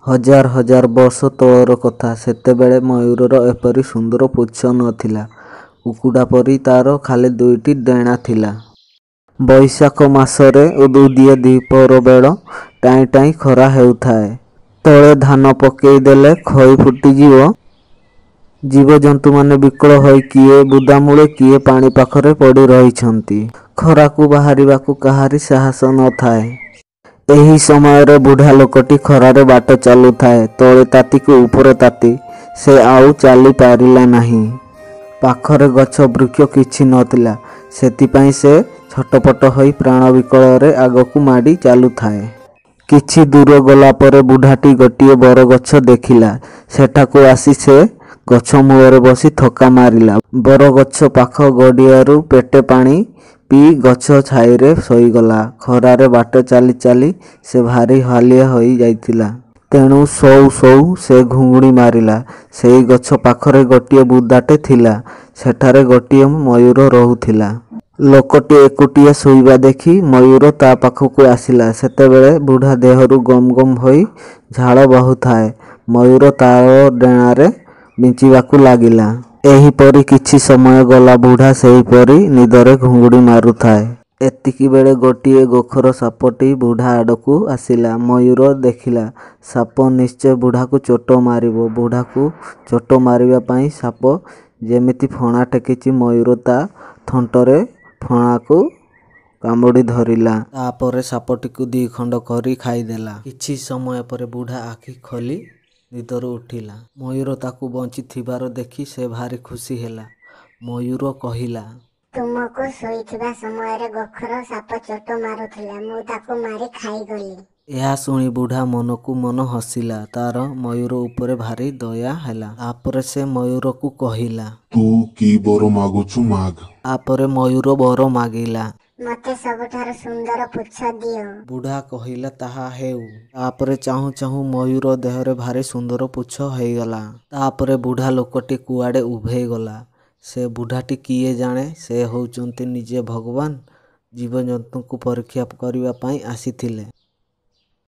हजार हजार वर्ष तଳर कथा। सेतेबेले मयूरर एपरी सुंदर पुच्छ नथिला। कुकुड़ा परी तार खाली दुईटी डेणा थिला। बैशाख मासरे उदुदिए द्विपहर बेल टाई टाई खरा हेउथाए। तले धान पकई देले खई फुटिजिव। जीवजंतु माने विकल होई किए बुदामूले किए पानी पाखरे पड़ी रहिछंती। खराकू बाहरिबाकू काहारी साहस न थाए। एही समय बुढ़ा लोकटी खरारे बाट चलुथाए। तले तातीकू ऊपर ताती से आउ चली पारिला नहीं। पाखरे गछ वृक्ष किछि नथिला। सेतिपाई से छटपट होई प्राण विकଳରେ आगकू माड़ी चालुथाए। किछि दूर गला परे बुढ़ाटी गोटिए बर गछ देखिला। सेठाकू आसी से गछ मूଳରେ बसी थका मारिला। बर गछ पाख गड़ियारू पेटे पानी पी गछ छाईरे शोईगला। खरारे बाट चाली चाली से भारी हालिया होई जाइथिला। तेणु सौ सौ से घुंगुड़ी मारिला। सेई गछ पाखरे गोटिए बुदाटे थिला। सेठारे गोटिए मयूर रहुथिला। लोकटी एकुटिया शोइबा देखी मयूर ता पाखकू आसिला। सेतेबेले बुढ़ा देहरु गम गम होई झाड़ बहुथाए। मयूर तार डेणारे बिंचिबाकू लागिला। एहीपरि किछि समय गला। बुढ़ा सेहीपरि निदरे घुंगुड़ी मारुथाए। एतिकी बेले गोटिए गोखर सापटी बुढ़ा आड़कू आसिला। मयूर देखिला साप निश्चय बुढ़ाकू चोट मारिबो। बुढ़ाकू चोट मारिबा पाई साप जेमिति फणा टेकिछि मयूर ता थंटरे फणाकू कामुड़ी धरिला। तापरे सापटीकू दी खंड करी खाईदेला। किछि समय परे बुढ़ा आखि खोली निदरू उठिला। मयूर ताकू बंची थिबार देखि से भारी खुशी हेला। मयूर कहिला, तुमको शोइथिबा समयरे गोखर साप चोट मारुथिला। मु ताकू मारी खाईगली। ଏହା ଶୁଣି ବୁଢ଼ା ମନକୁ ମନ ହସିଲା। ତାର ମୟୂର ଉପରେ ଭାରି ଦୟା ହେଲା। ତାପରେ ସେ ମୟୂରକୁ କହିଲା, ତୁ କି ବର ମାଗୁଛୁ ମାଗ। ତାପରେ ମୟୂର ବର ମାଗିଲା। ମତେ ସବୁଠାରୁ ସୁନ୍ଦର ପୁଚ୍ଛ ଦିଅ। ବୁଢ଼ା କହିଲା, ତାହା ହେଉ। ତାପରେ ଚାହୁଁ ଚାହୁଁ ମୟୂର ଦେହରେ ଭାରି ସୁନ୍ଦର ପୁଚ୍ଛ ହେଇଗଲା। ତାପରେ ବୁଢ଼ା ଲୋକଟି କୁଆଡ଼େ ଉଭେଇ ଗଲା। ସେ ବୁଢ଼ାଟି କିଏ ଜାଣେ, ସେ ହେଉଛନ୍ତି ନିଜେ ଭଗବାନ ଜୀବଜନ୍ତୁଙ୍କୁ ପରୀକ୍ଷା କରିବା ପାଇଁ ଆସିଥିଲେ।